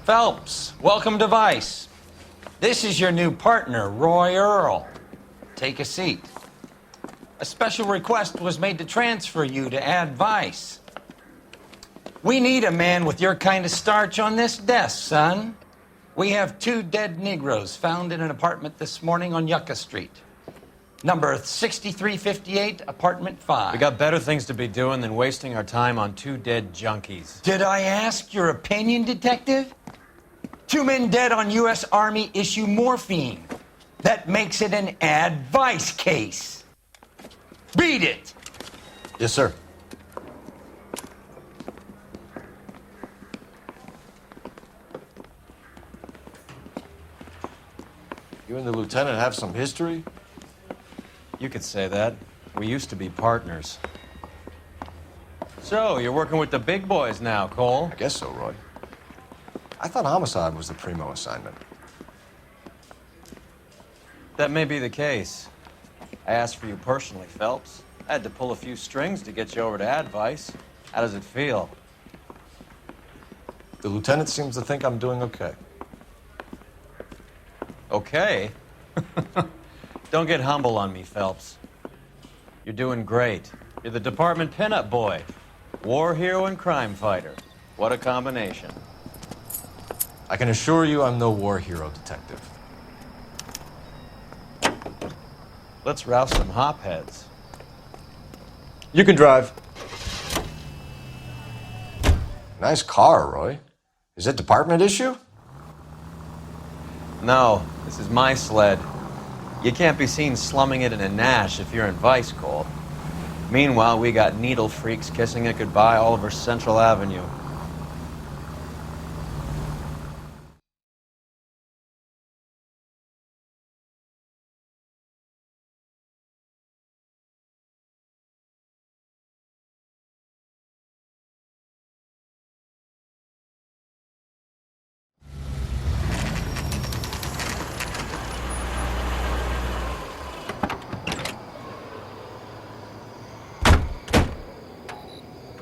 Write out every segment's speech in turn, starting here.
Phelps, welcome to Vice. This is your new partner, Roy Earle. Take a seat. A special request was made to transfer you to Ad Vice. We need a man with your kind of starch on this desk, son. We have 2 dead Negroes found in an apartment this morning on Yucca Street. Number 6358, apartment 5. We got better things to be doing than wasting our time on 2 dead junkies. Did I ask your opinion, detective? 2 men dead on U.S. Army issue morphine. That makes it an Ad Vice case. Beat it! Yes, sir. You and the lieutenant have some history? You could say that. We used to be partners. So, you're working with the big boys now, Cole? I guess so, Roy. I thought homicide was the primo assignment. That may be the case. I asked for you personally, Phelps. I had to pull a few strings to get you over to Ad Vice. How does it feel? The lieutenant seems to think I'm doing okay. Okay? Don't get humble on me, Phelps. You're doing great. You're the department pinup boy. War hero and crime fighter. What a combination. I can assure you I'm no war hero, detective. Let's rouse some hopheads. You can drive. Nice car, Roy. Is it department issue? No, this is my sled. You can't be seen slumming it in a Nash if you're in Vice, Cole. Meanwhile, we got needle freaks kissing it goodbye all over Central Avenue.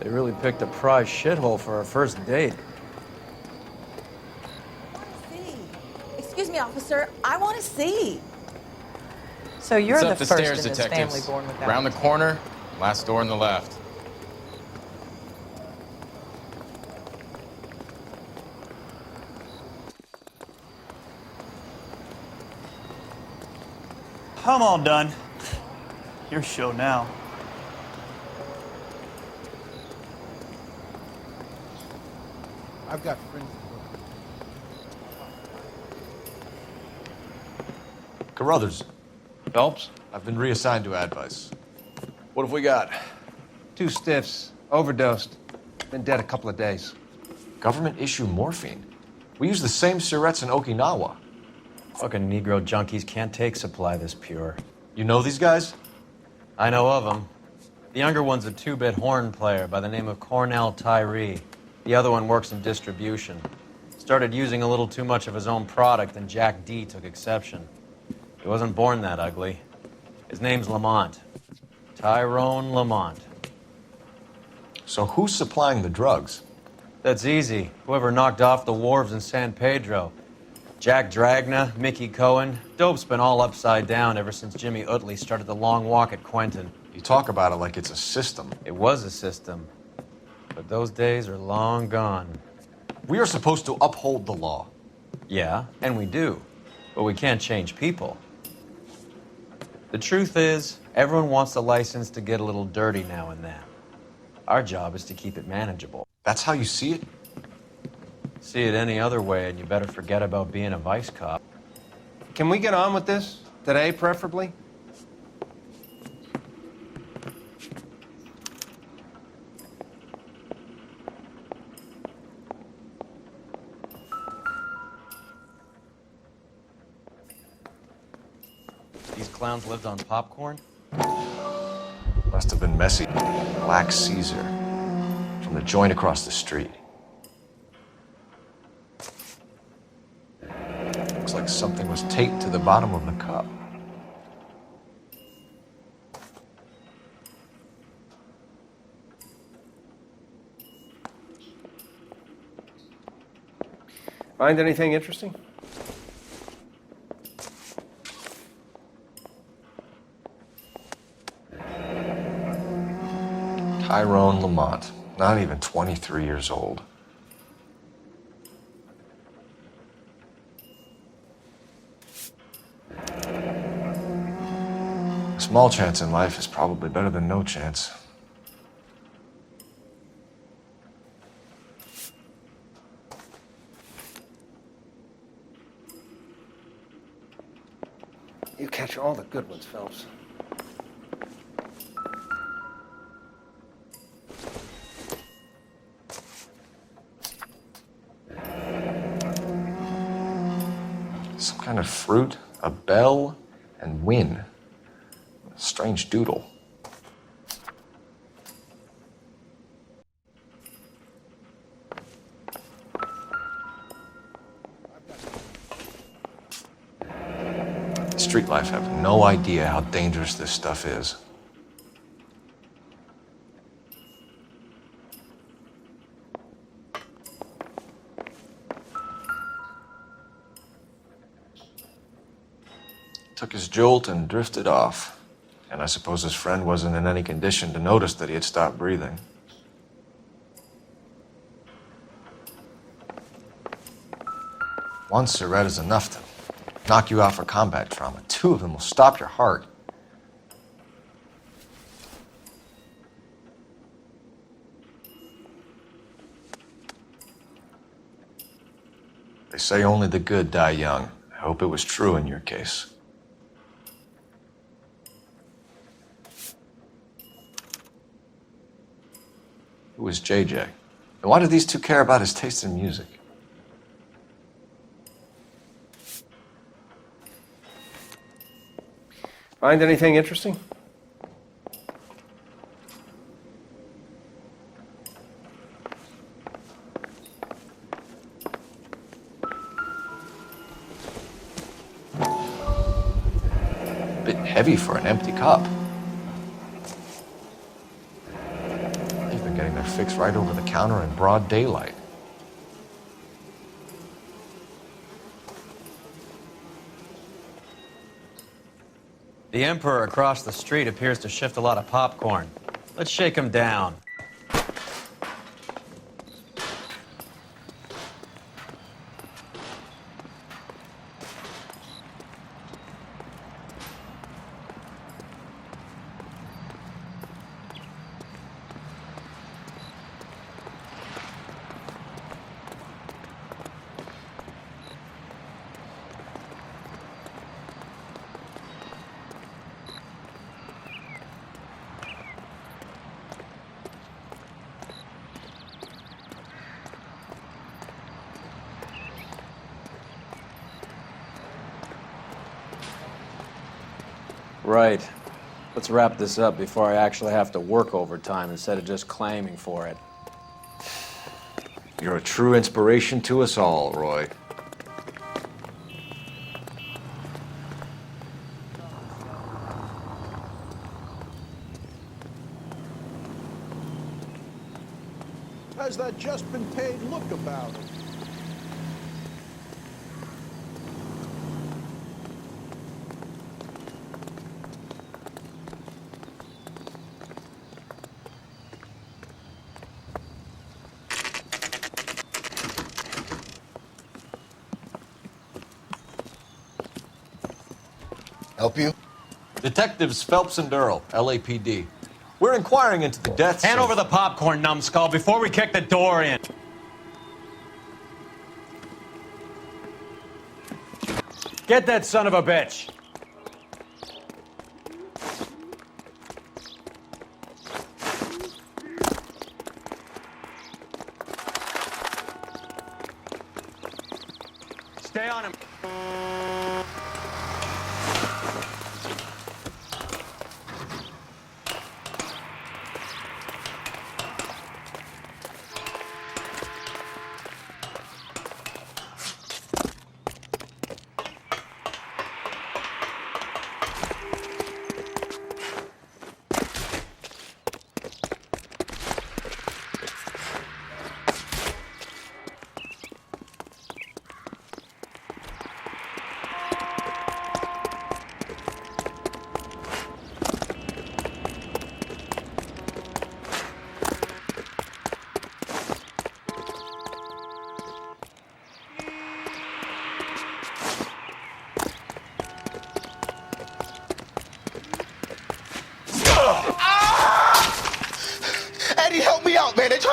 They really picked a prize shithole for our first date. Excuse me, officer. I want to see. So you're It's the up the first stairs, in this detectives. family born without. Around the corner, last door on the left. I'm all done. Your show now. I've got friends. Carruthers, Phelps? I've been reassigned to Ad Vice. What have we got? 2 stiffs, overdosed. Been dead a couple of days. Government issue morphine. We use the same syrettes in Okinawa. Fucking Negro junkies can't take supply this pure. You know these guys? I know of them. The younger one's a 2-bit horn player by the name of Cornell Tyree. The other one works in distribution. Started using a little too much of his own product, and Jack D took exception. He wasn't born that ugly. His name's Lamont. Tyrone Lamont. So who's supplying the drugs? That's easy. Whoever knocked off the wharves in San Pedro. Jack Dragna, Mickey Cohen. Dope's been all upside down ever since Jimmy Utley started the long walk at Quentin. You talk about it like it's a system. It was a system. But those days are long gone. We are supposed to uphold the law. Yeah, and we do. But we can't change people. The truth is, everyone wants a license to get a little dirty now and then. Our job is to keep it manageable. That's how you see it? See it any other way, and you better forget about being a vice cop. Can we get on with this? Today, preferably? These clowns lived on popcorn? Must have been messy. Black Caesar. From the joint across the street. Looks like something was taped to the bottom of the cup. Find anything interesting? Tyrone Lamont, not even 23 years old. A small chance in life is probably better than no chance. You catch all the good ones, Phelps. Some kind of fruit, a bell, and win. A strange doodle. Street life have no idea how dangerous this stuff is. Took his jolt and drifted off. And I suppose his friend wasn't in any condition to notice that he had stopped breathing. One syrette is enough to knock you out for combat trauma. Two of them will stop your heart. They say only the good die young. I hope it was true in your case. Who was JJ? And why do these two care about his taste in music? Find anything interesting? Bit heavy for an empty cup. They've been getting their fix right over the counter in broad daylight. The Emperor across the street appears to shift a lot of popcorn. Let's shake him down. Right. Let's wrap this up before I actually have to work overtime instead of just claiming for it. You're a true inspiration to us all, Roy. Has that just been paid look about it? Help you? Detectives Phelps and Earle, LAPD. We're inquiring into the deaths Hand of... over the popcorn, numbskull, before we kick the door in. Get that son of a bitch. Stay on him.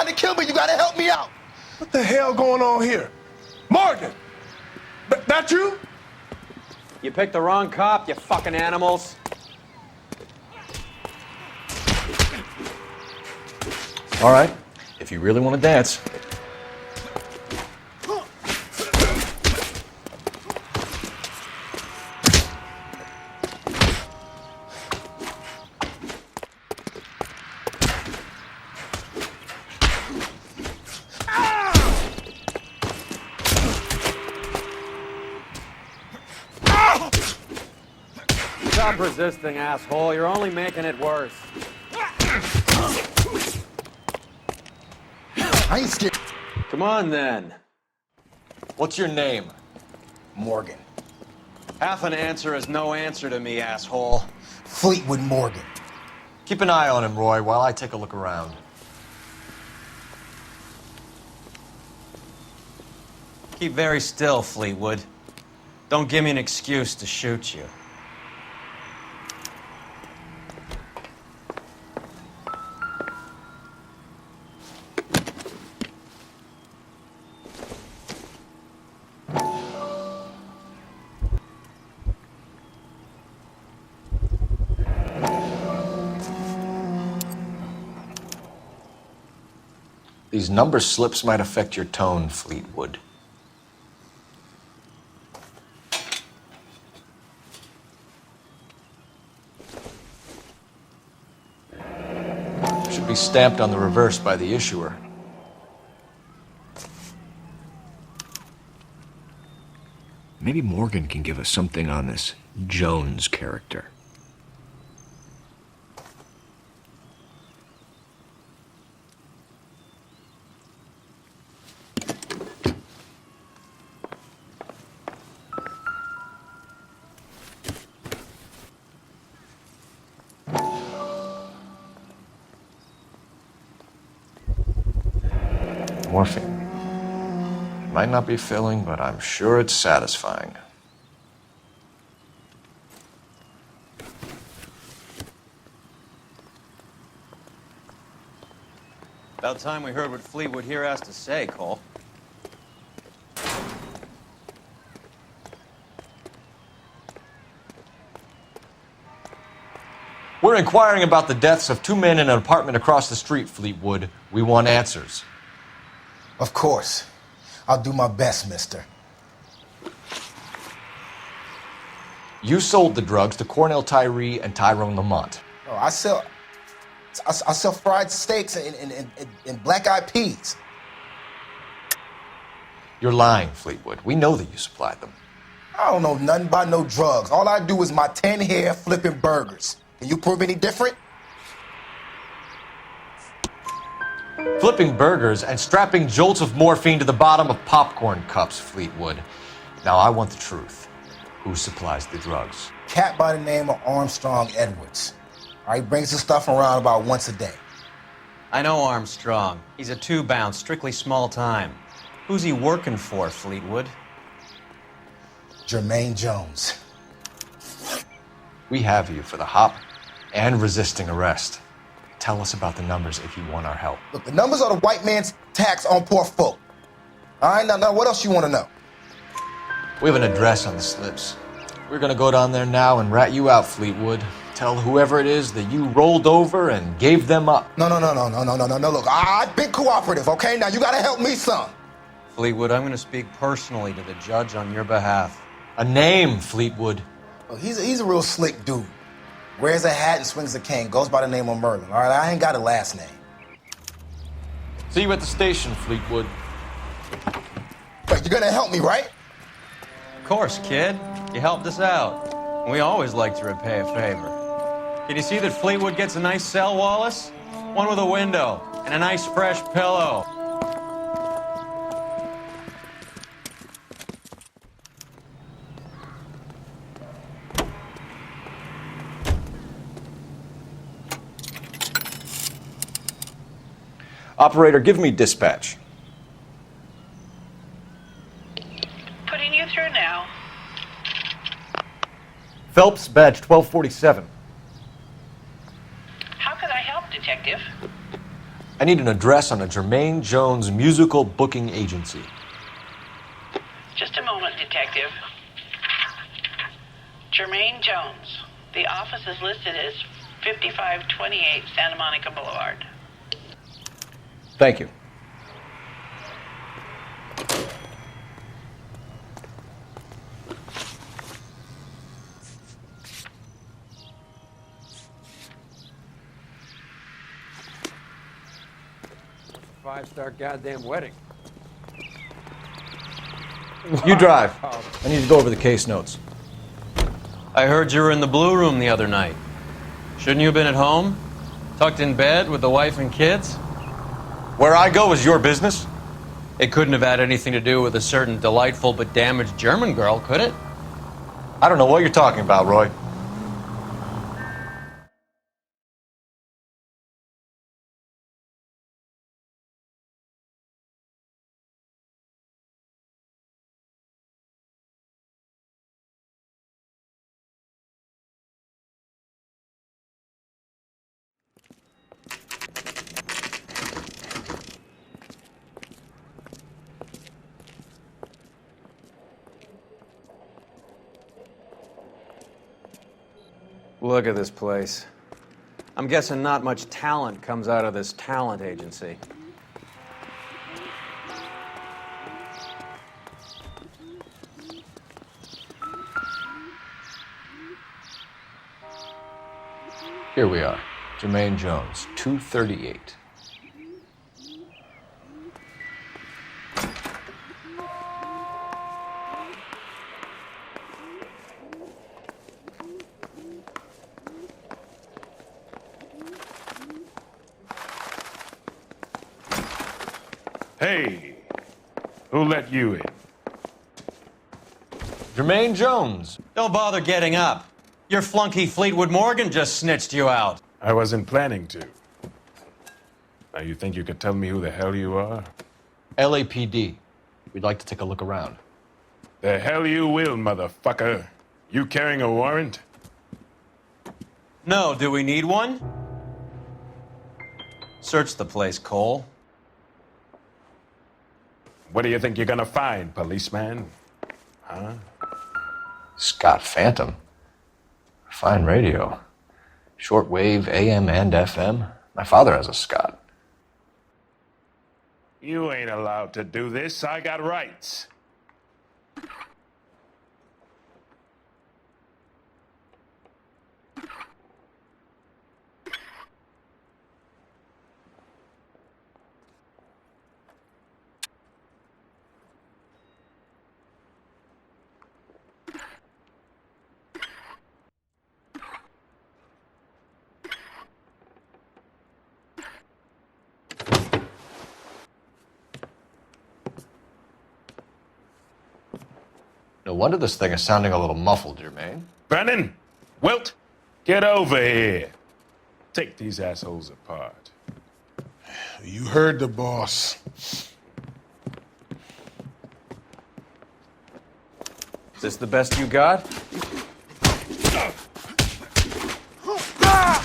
trying to kill me. You gotta help me out. What the hell going on here? Morgan! That you? You picked the wrong cop, you fucking animals. All right, if you really want to dance. Stop resisting, asshole. You're only making it worse. I ain't scared. Come on, then. What's your name? Morgan. Half an answer is no answer to me, asshole. Fleetwood Morgan. Keep an eye on him, Roy, while I take a look around. Keep very still, Fleetwood. Don't give me an excuse to shoot you. These number slips might affect your tone, Fleetwood. Should be stamped on the reverse by the issuer. Maybe Morgan can give us something on this Jones character. Morphine. Might not be filling, but I'm sure it's satisfying. About time we heard what Fleetwood here has to say, Cole. We're inquiring about the deaths of two men in an apartment across the street, Fleetwood. We want answers. Of course. I'll do my best, mister. You sold the drugs to Cornell, Tyree, and Tyrone Lamont. Oh, I sell fried steaks and black-eyed peas. You're lying, Fleetwood. We know that you supplied them. I don't know nothing about no drugs. All I do is my 10 hair flipping burgers. Can you prove any different? Flipping burgers and strapping jolts of morphine to the bottom of popcorn cups, Fleetwood. Now, I want the truth. Who supplies the drugs? Cat by the name of Armstrong Edwards. All right, brings the stuff around about once a day. I know Armstrong. He's a two-bound, strictly small time. Who's he working for, Fleetwood? Jermaine Jones. We have you for the hop and resisting arrest. Tell us about the numbers if you want our help. Look, the numbers are the white man's tax on poor folk. All right, now what else you want to know? We have an address on the slips. We're gonna go down there now and rat you out, Fleetwood. Tell whoever it is that you rolled over and gave them up. No. Look, I've been cooperative, okay? Now you gotta help me some. Fleetwood, I'm going to speak personally to the judge on your behalf. A name, Fleetwood. Look, he's a real slick dude. Wears a hat and swings a cane. Goes by the name of Merlon. All right, I ain't got a last name. See you at the station, Fleetwood. But you're gonna help me, right? Of course, kid. You helped us out. We always like to repay a favor. Can you see that Fleetwood gets a nice cell, Wallace? One with a window and a nice fresh pillow. Operator, give me dispatch. Putting you through now. Phelps, badge 1247. How could I help, Detective? I need an address on a Jermaine Jones musical booking agency. Just a moment, Detective. Jermaine Jones. The office is listed as 5528 Santa Monica Boulevard. Thank you. Five-star goddamn wedding. You drive. I need to go over the case notes. I heard you were in the blue room the other night. Shouldn't you have been at home? Tucked in bed with the wife and kids? Where I go is your business? It couldn't have had anything to do with a certain delightful but damaged German girl, could it? I don't know what you're talking about, Roy. Look at this place. I'm guessing not much talent comes out of this talent agency. Here we are. Jermaine Jones, 238. Hey, who let you in? Jermaine Jones. Don't bother getting up. Your flunky Fleetwood Morgan just snitched you out. I wasn't planning to. Now, you think you could tell me who the hell you are? LAPD. We'd like to take a look around. The hell you will, motherfucker. You carrying a warrant? No, do we need one? Search the place, Cole. What do you think you're gonna find, policeman? Huh? Scott Phantom. Fine radio. Shortwave, AM and FM. My father has a Scott. You ain't allowed to do this. I got rights. No wonder this thing is sounding a little muffled, Jermaine. Brennan, Wilt, get over here. Take these assholes apart. You heard the boss. Is this the best you got?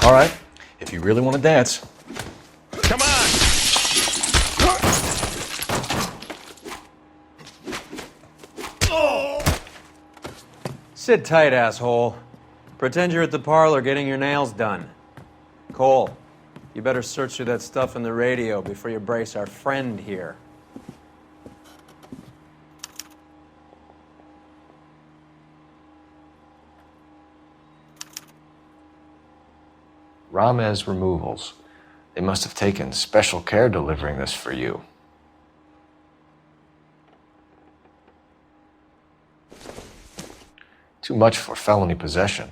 All right, if you really want to dance. Come on! Sit tight, asshole. Pretend you're at the parlor getting your nails done. Cole, you better search through that stuff in the radio before you brace our friend here. Ramez Removals. They must have taken special care delivering this for you. Too much for felony possession.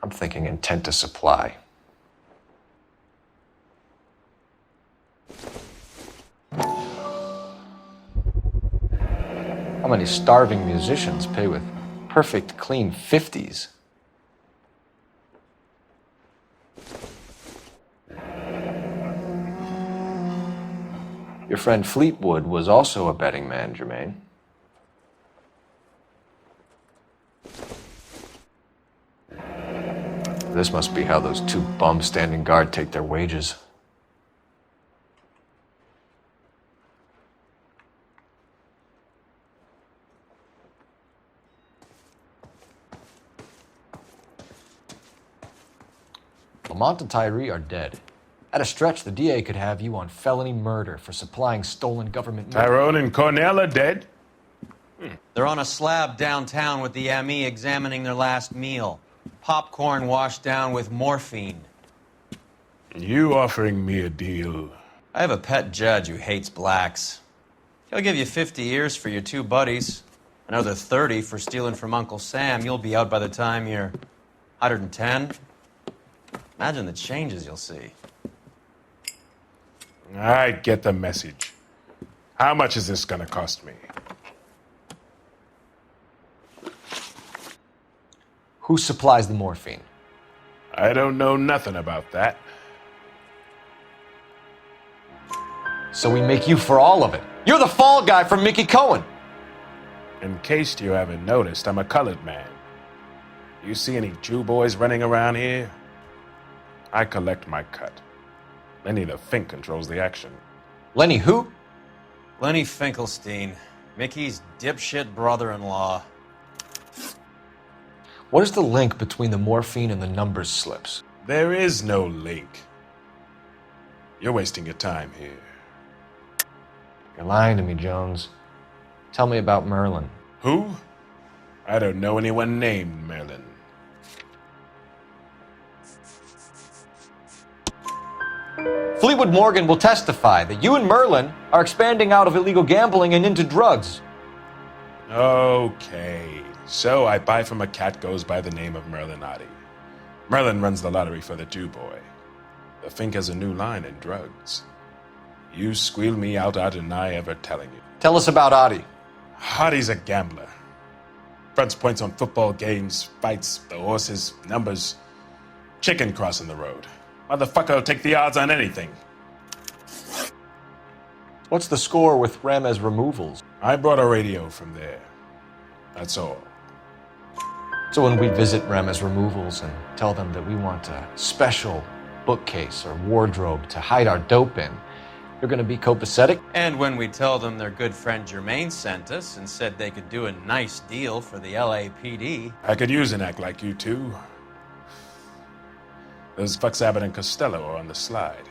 I'm thinking intent to supply. How many starving musicians pay with perfect, clean 50s? Your friend Fleetwood was also a betting man, Jermaine. This must be how those two bums standing guard take their wages. Lamont and Tyree are dead. At a stretch, the DA could have you on felony murder for supplying stolen government... Tyrone and Cornell are dead? They're on a slab downtown with the ME examining their last meal. Popcorn washed down with morphine. You offering me a deal? I have a pet judge who hates blacks. He'll give you 50 years for your two buddies. Another 30 for stealing from Uncle Sam. You'll be out by the time you're 110. Imagine the changes you'll see. I get the message. How much is this gonna cost me? Who supplies the morphine? I don't know nothing about that. So we make you for all of it. You're the fall guy from Mickey Cohen. In case you haven't noticed, I'm a colored man. You see any Jew boys running around here? I collect my cut. Lenny the Fink controls the action. Lenny who? Lenny Finkelstein, Mickey's dipshit brother-in-law. What is the link between the morphine and the numbers slips? There is no link. You're wasting your time here. You're lying to me, Jones. Tell me about Merlon. Who? I don't know anyone named Merlon. Fleetwood Morgan will testify that you and Merlon are expanding out of illegal gambling and into drugs. Okay, so I buy from a cat goes by the name of Merlon Ottie. Merlon runs the lottery for the Jew boy. The Fink has a new line in drugs. You squeal me out, I deny ever telling you. Tell us about Ottie. Ottie's a gambler. Fronts points on football games, fights, the horses, numbers. Chicken crossing the road. Motherfucker will take the odds on anything. What's the score with Ramez Removals? I brought a radio from there. That's all. So when we visit Ramez Removals and tell them that we want a special bookcase or wardrobe to hide our dope in, they're going to be copacetic? And when we tell them their good friend Jermaine sent us and said they could do a nice deal for the LAPD. I could use an act like you two. Those fucks Abbott and Costello are on the slide.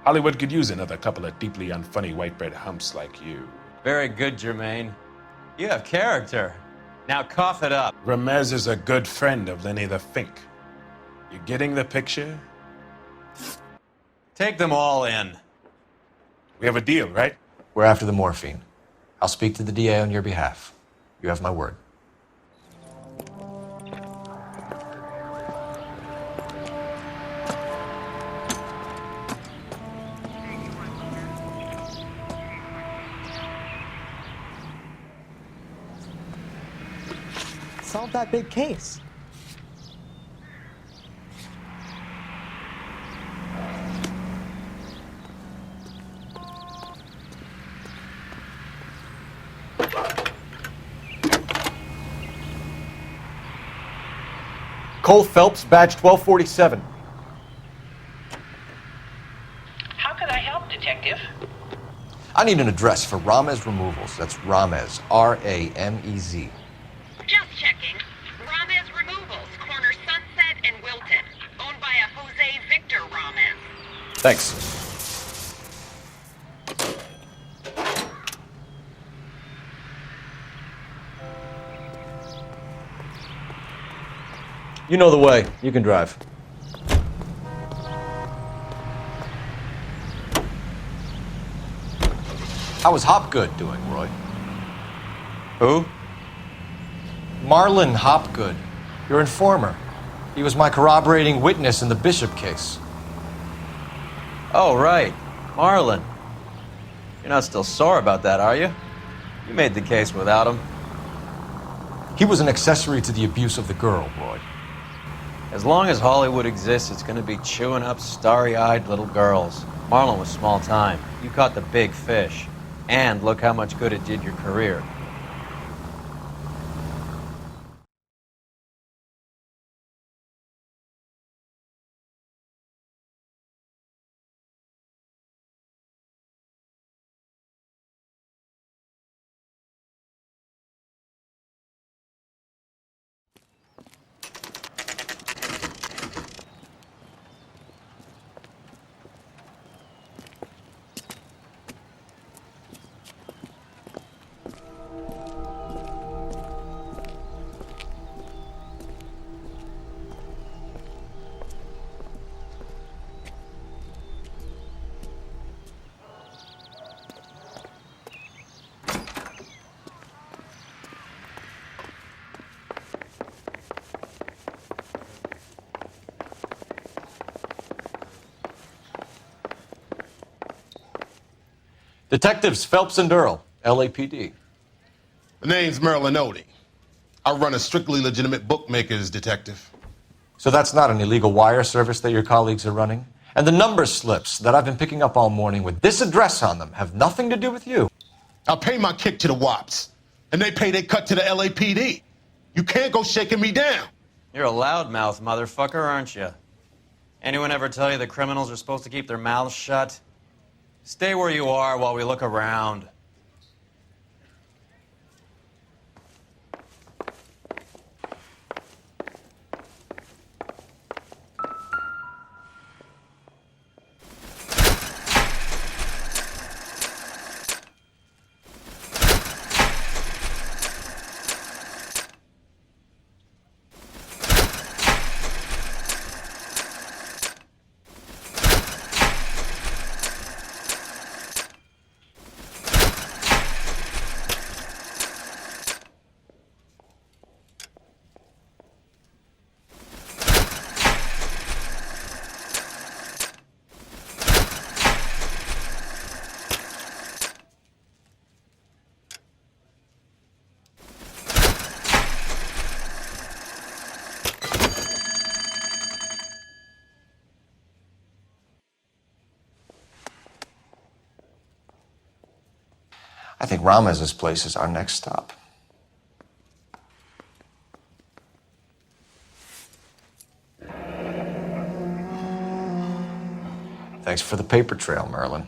Hollywood could use another couple of deeply unfunny white bread humps like you. Very good, Jermaine. You have character. Now cough it up. Ramez is a good friend of Lenny the Fink. You getting the picture? Take them all in. We have a deal, right? We're after the morphine. I'll speak to the DA on your behalf. You have my word. Solve that big case. Cole Phelps, badge 1247. How could I help, Detective? I need an address for Ramez Removals. That's Ramez, R-A-M-E-Z. Just checking. Ramez Removals, corner Sunset and Wilton. Owned by a Jose Victor Ramez. Thanks. You know the way. You can drive. How was Hopgood doing, Roy? Who? Merlon Hopgood, your informer. He was my corroborating witness in the Bishop case. Oh, right. Marlon. You're not still sore about that, are you? You made the case without him. He was an accessory to the abuse of the girl, Roy. As long as Hollywood exists, it's going to be chewing up starry-eyed little girls. Marlon was small time. You caught the big fish. And look how much good it did your career. Detectives Phelps and Earle, LAPD. The name's Merlon Ottie. I run a strictly legitimate bookmaker's detective. So that's not an illegal wire service that your colleagues are running? And the number slips that I've been picking up all morning with this address on them have nothing to do with you? I pay my kick to the wops, and they pay their cut to the LAPD. You can't go shaking me down. You're a loudmouth motherfucker, aren't you? Anyone ever tell you that criminals are supposed to keep their mouths shut? Stay where you are while we look around. I think Ramez's place is our next stop. Thanks for the paper trail, Merlon.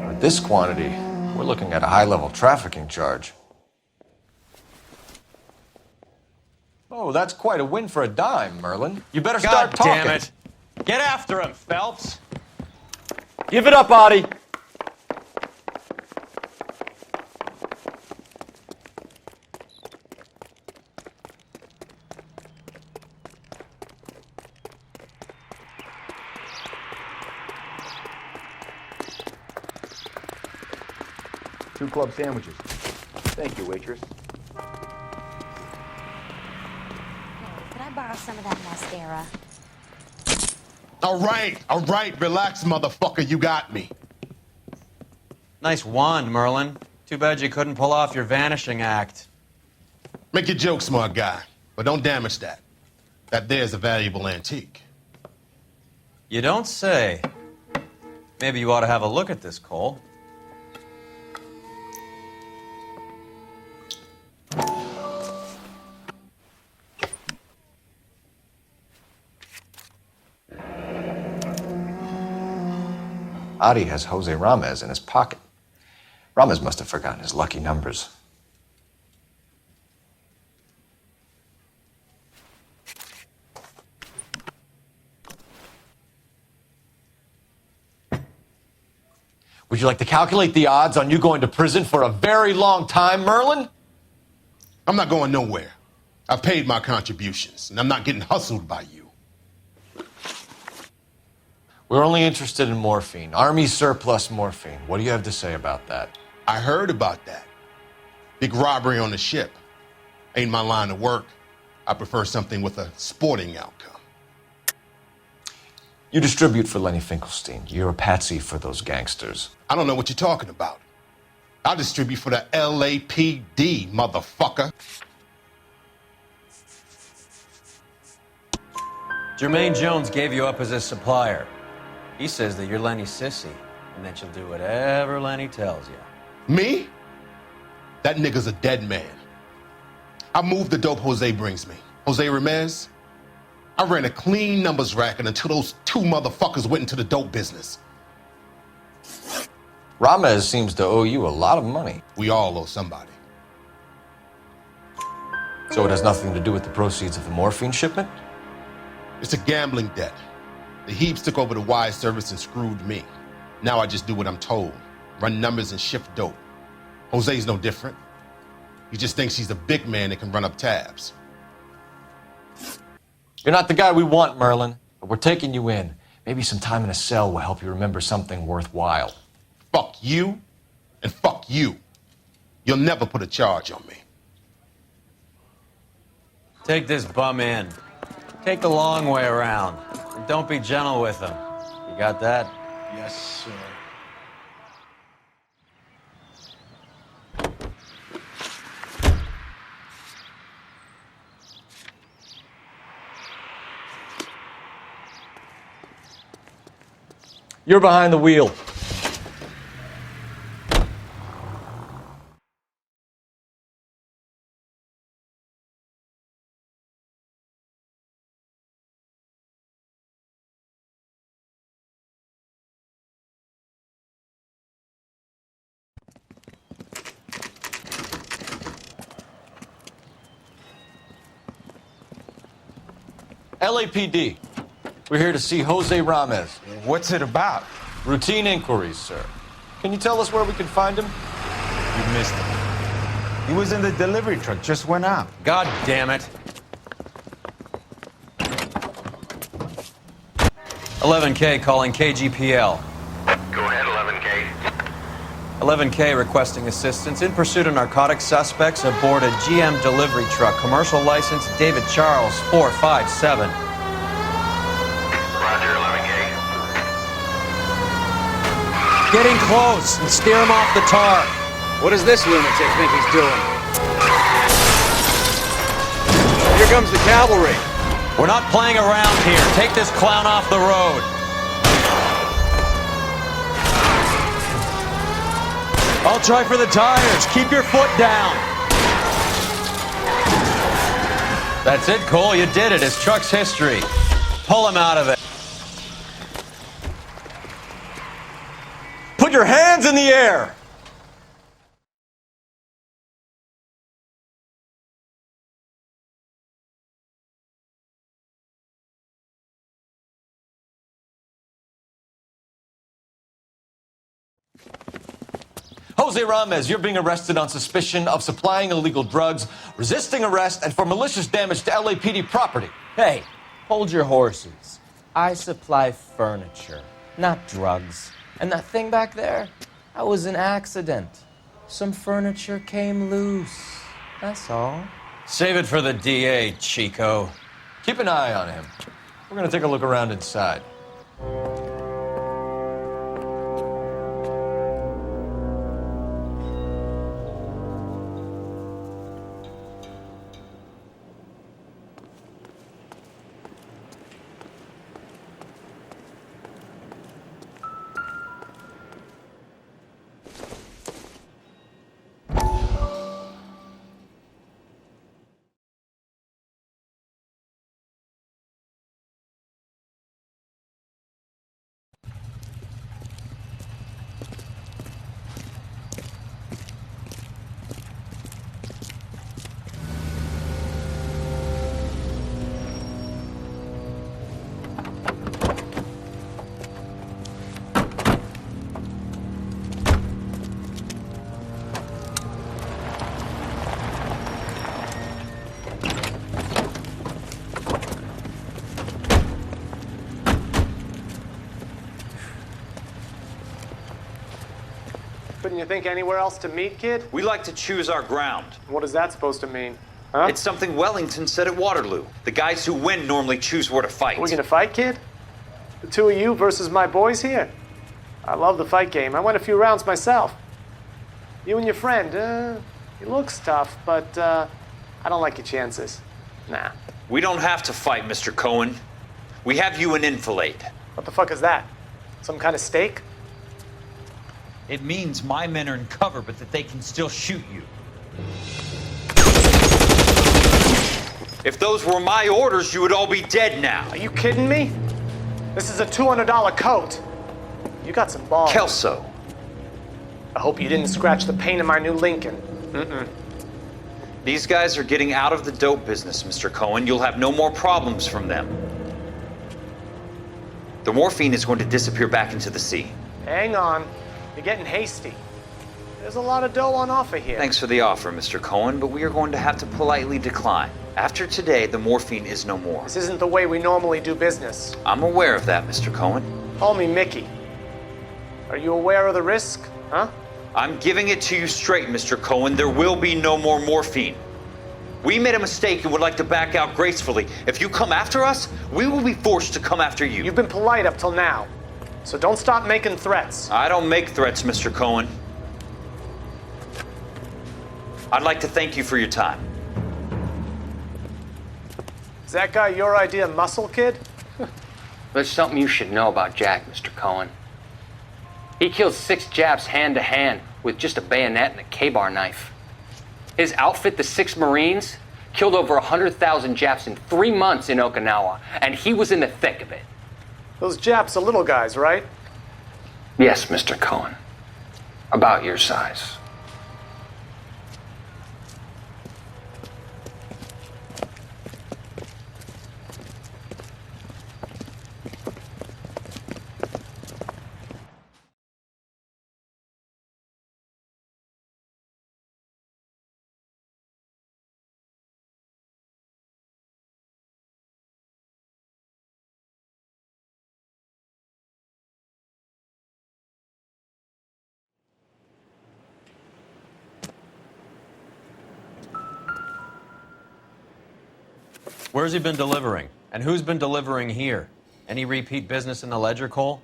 With this quantity, we're looking at a high-level trafficking charge. Oh, that's quite a win for a dime, Merlon. You better start talking. God damn it. Get after him, Phelps. Give it up, Ottie. Two club sandwiches. Thank you, waitress. Could I borrow some of that mascara? All right, relax, motherfucker, you got me. Nice wand, Merlon. Too bad you couldn't pull off your vanishing act. Make your joke, smart guy, but don't damage that. That there's a valuable antique. You don't say. Maybe you ought to have a look at this, Cole. Ottie has Jose Ramez in his pocket. Ramez must have forgotten his lucky numbers. Would you like to calculate the odds on you going to prison for a very long time, Merlon? I'm not going nowhere. I've paid my contributions, and I'm not getting hustled by you. We're only interested in morphine. Army surplus morphine. What do you have to say about that? I heard about that. Big robbery on the ship. Ain't my line of work. I prefer something with a sporting outcome. You distribute for Lenny Finkelstein. You're a patsy for those gangsters. I don't know what you're talking about. I distribute for the LAPD, motherfucker. Jermaine Jones gave you up as his supplier. He says that you're Lenny's sissy, and that you'll do whatever Lenny tells you. Me? That nigga's a dead man. I moved the dope Jose brings me. Jose Ramez? I ran a clean numbers racket until those two motherfuckers went into the dope business. Ramez seems to owe you a lot of money. We all owe somebody. So it has nothing to do with the proceeds of the morphine shipment? It's a gambling debt. The Heaps took over the wire service and screwed me. Now I just do what I'm told. Run numbers and shift dope. Jose's no different. He just thinks he's a big man that can run up tabs. You're not the guy we want, Merlon, but we're taking you in. Maybe some time in a cell will help you remember something worthwhile. Fuck you, and fuck you. You'll never put a charge on me. Take this bum in. Take the long way around. And don't be gentle with him. You got that? Yes, sir. You're behind the wheel. LAPD. We're here to see Jose Ramez. What's it about? Routine inquiries, sir. Can you tell us where we can find him? You missed him. He was in the delivery truck, just went out. God damn it. 11K calling KGPL. Go ahead, 11K. 11K requesting assistance in pursuit of narcotic suspects aboard a GM delivery truck. Commercial license David Charles 457. Roger, 11K. Getting close and steer him off the tar. What does this lunatic think he's doing? Here comes the cavalry. We're not playing around here. Take this clown off the road. I'll try for the tires. Keep your foot down. That's it, Cole. You did it. His truck's history. Pull him out of it. Put your hands in the air. Jose Ramez, you're being arrested on suspicion of supplying illegal drugs, resisting arrest, and for malicious damage to LAPD property. Hey, hold your horses. I supply furniture, not drugs. And that thing back there, that was an accident. Some furniture came loose. That's all. Save it for the DA, Chico. Keep an eye on him. We're gonna take a look around inside. Couldn't you think anywhere else to meet, kid? We like to choose our ground. What is that supposed to mean? Huh? It's something Wellington said at Waterloo. The guys who win normally choose where to fight. Are we gonna fight, kid? The two of you versus my boys here? I love the fight game. I went a few rounds myself. You and your friend, he looks tough, but I don't like your chances. Nah. We don't have to fight, Mr. Cohen. We have you in enfilade. What the fuck is that? Some kind of stake? It means my men are in cover, but that they can still shoot you. If those were my orders, you would all be dead now. Are you kidding me? This is a $200 coat. You got some balls. Kelso. I hope you didn't scratch the paint of my new Lincoln. Mm-mm. These guys are getting out of the dope business, Mr. Cohen. You'll have no more problems from them. The morphine is going to disappear back into the sea. Hang on. You're getting hasty. There's a lot of dough on offer here. Thanks for the offer, Mr. Cohen, but we are going to have to politely decline. After today, the morphine is no more. This isn't the way we normally do business. I'm aware of that, Mr. Cohen. Call me Mickey. Are you aware of the risk, huh? I'm giving it to you straight, Mr. Cohen. There will be no more morphine. We made a mistake and would like to back out gracefully. If you come after us, we will be forced to come after you. You've been polite up till now, so don't stop making threats. I don't make threats, Mr. Cohen. I'd like to thank you for your time. Is that guy your idea, Muscle Kid? There's something you should know about Jack, Mr. Cohen. He killed 6 Japs hand-to-hand with just a bayonet and a K-bar knife. His outfit, the 6 Marines, killed over 100,000 Japs in 3 months in Okinawa, and he was in the thick of it. Those Japs are little guys, right? Yes, Mr. Cohen. About your size. Where's he been delivering? And who's been delivering here? Any repeat business in the ledger, Cole?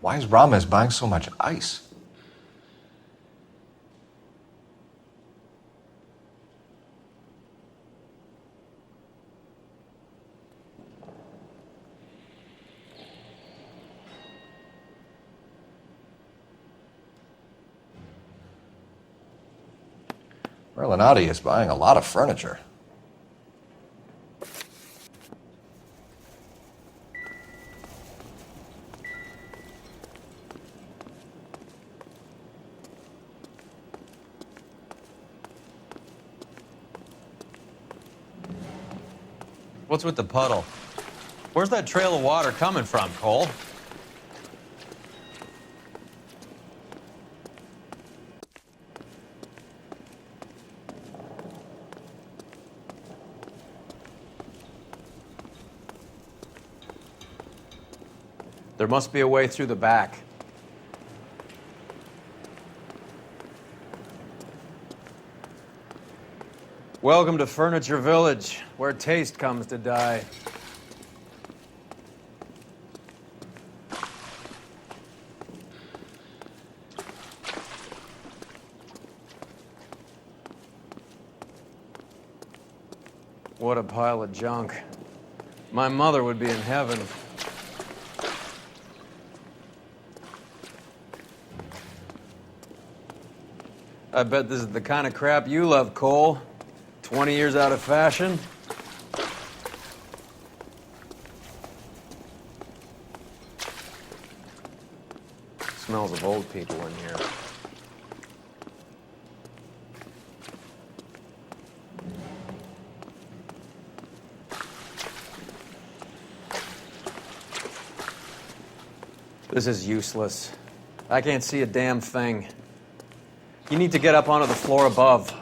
Why is Ramez buying so much ice? Merlon Ottie is buying a lot of furniture. What's with the puddle? Where's that trail of water coming from, Cole? There must be a way through the back. Welcome to Furniture Village, where taste comes to die. What a pile of junk. My mother would be in heaven. I bet this is the kind of crap you love, Cole. 20 years out of fashion. Smells of old people in here. This is useless. I can't see a damn thing. You need to get up onto the floor above.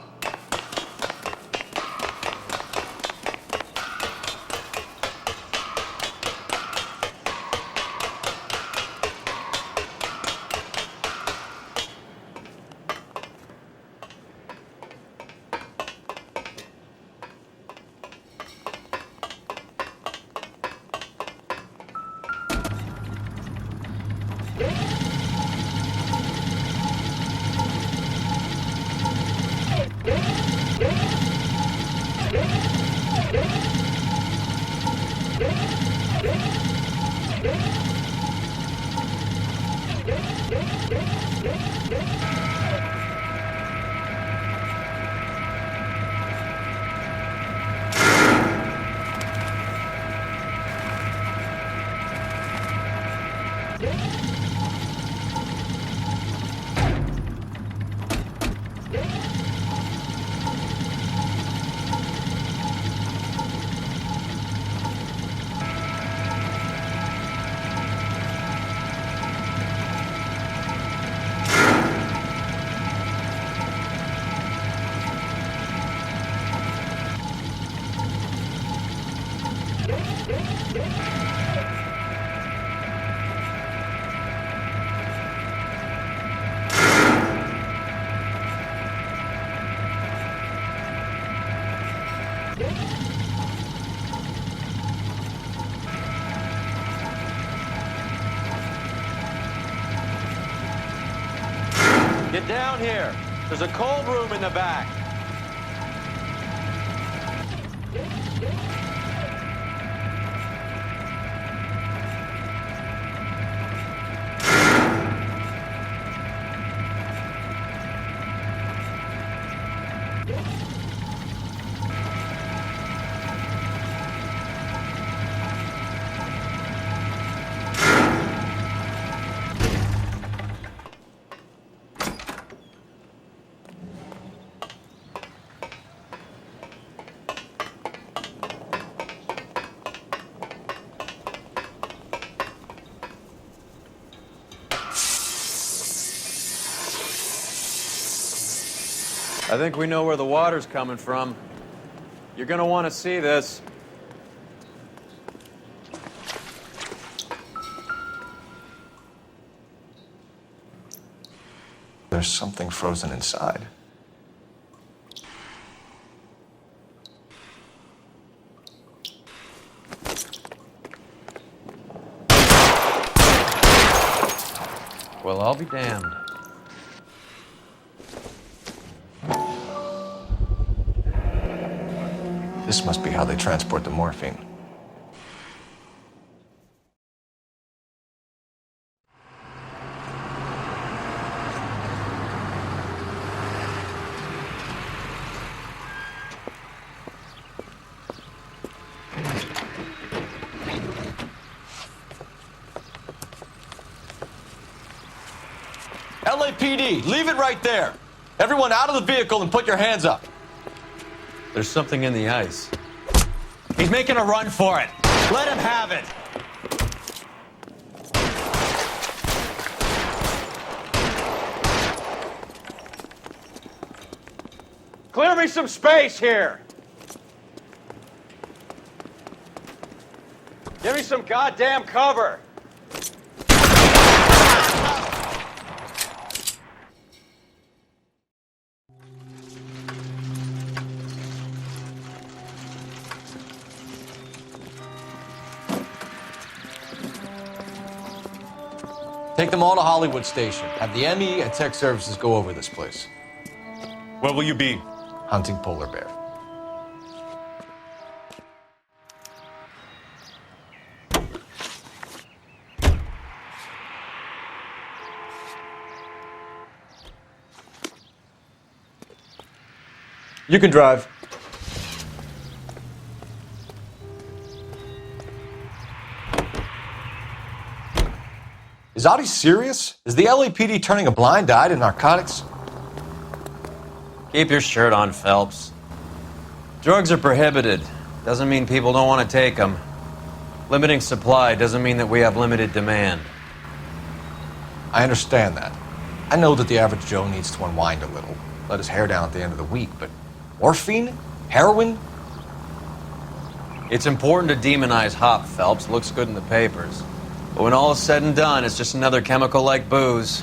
Get down here. There's a cold room in the back. I think we know where the water's coming from. You're gonna want to see this. There's something frozen inside. Well, I'll be damned. This must be how they transport the morphine. LAPD, leave it right there. Everyone out of the vehicle and put your hands up. There's something in the ice. He's making a run for it. Let him have it. Clear me some space here. Give me some goddamn cover. Take them all to Hollywood Station. Have the ME and Tech Services go over this place. Where will you be? Hunting polar bear. You can drive. Is Ottie serious? Is the LAPD turning a blind eye to narcotics? Keep your shirt on, Phelps. Drugs are prohibited. Doesn't mean people don't want to take them. Limiting supply doesn't mean that we have limited demand. I understand that. I know that the average Joe needs to unwind a little, let his hair down at the end of the week, but morphine? Heroin? It's important to demonize hop, Phelps. Looks good in the papers. But when all is said and done, it's just another chemical like booze.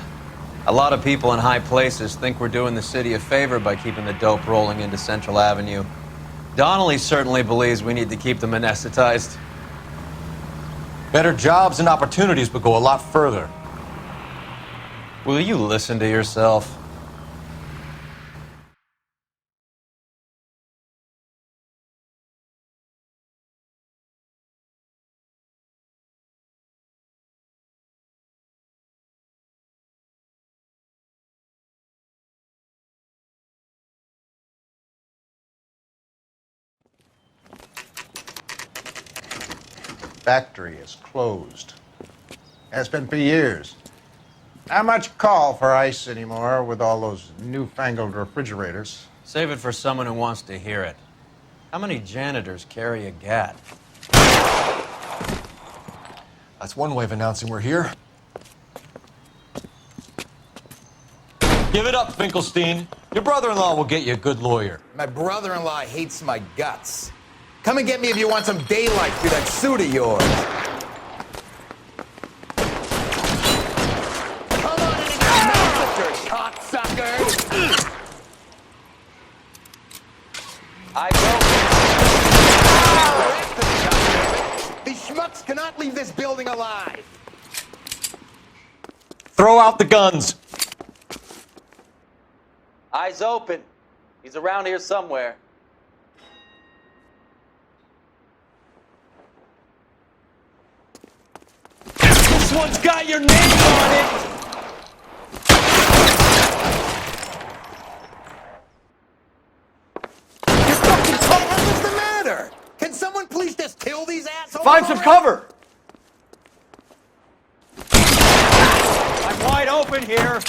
A lot of people in high places think we're doing the city a favor by keeping the dope rolling into Central Avenue. Donnelly certainly believes we need to keep them anesthetized. Better jobs and opportunities would go a lot further. Will you listen to yourself? Factory is closed. Has been for years. Not much call for ice anymore with all those newfangled refrigerators. Save it for someone who wants to hear it. How many janitors carry a gat? That's one way of announcing we're here. Give it up, Finkelstein. Your brother-in-law will get you a good lawyer. My brother-in-law hates my guts. Come and get me if you want some daylight through that suit of yours. Come on in and get massacred, cocksucker! These schmucks cannot leave this building alive. Throw out the guns. Eyes open. He's around here somewhere. This one's got your name on it! What's the matter? Can someone please just kill these assholes? Find some cover! I'm wide open here.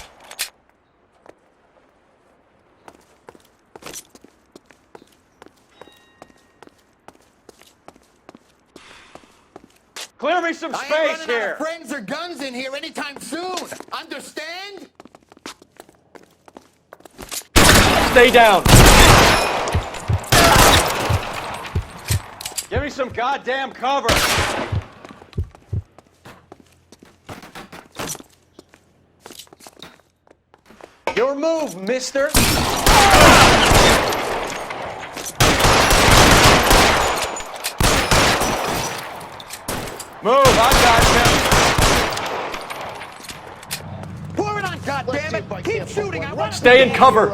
Clear me some space here. Friends or guns in here anytime soon. Understand? Stay down. Give me some goddamn cover. Your move, mister. Move, I got you. Pour it on, goddammit! Keep shooting! I want Stay in cover.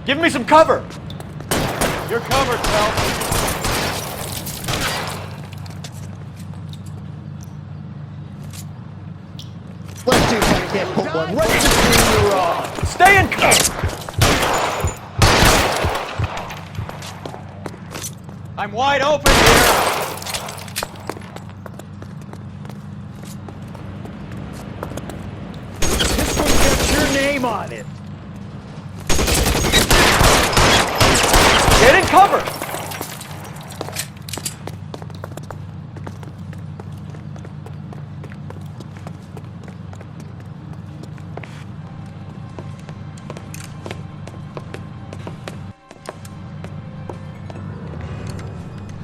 Give me some cover. You're covered, Phelps. Let's see if I can't put one right between your eyes. Stay in cover. I'm wide open here. This one's got your name on it. Get in cover.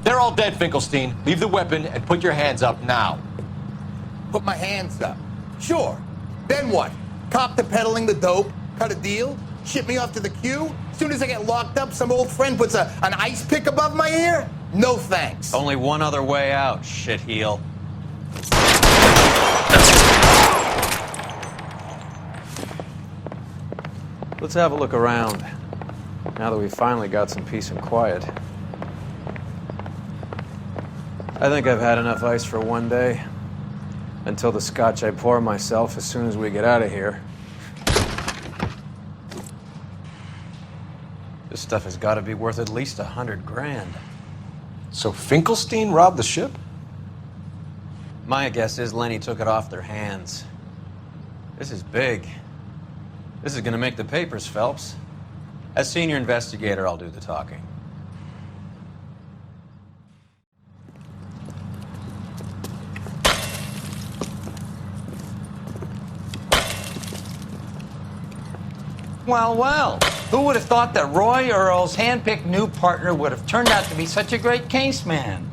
They're all dead, Finkelstein. Leave the weapon and put your hands up now. Put my hands up. Sure. Then what? Cop to peddling the dope? Cut a deal? Ship me off to the queue? Soon as I get locked up, some old friend puts an ice pick above my ear? No thanks. Only one other way out, shitheel. Let's have a look around, now that we finally got some peace and quiet. I think I've had enough ice for one day, until the scotch I pour myself as soon as we get out of here. This stuff has got to be worth at least $100 grand. So Finkelstein robbed the ship? My guess is Lenny took it off their hands. This is big. This is going to make the papers, Phelps. As senior investigator, I'll do the talking. Well, well, who would have thought that Roy Earle's hand-picked new partner would have turned out to be such a great case man?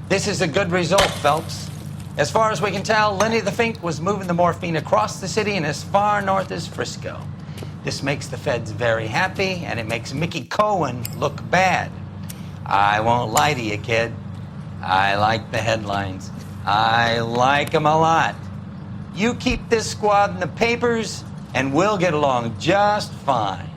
This is a good result, Phelps. As far as we can tell, Lenny the Fink was moving the morphine across the city and as far north as Frisco. This makes the feds very happy, and it makes Mickey Cohen look bad. I won't lie to you, kid. I like the headlines. I like them a lot. You keep this squad in the papers, and we'll get along just fine.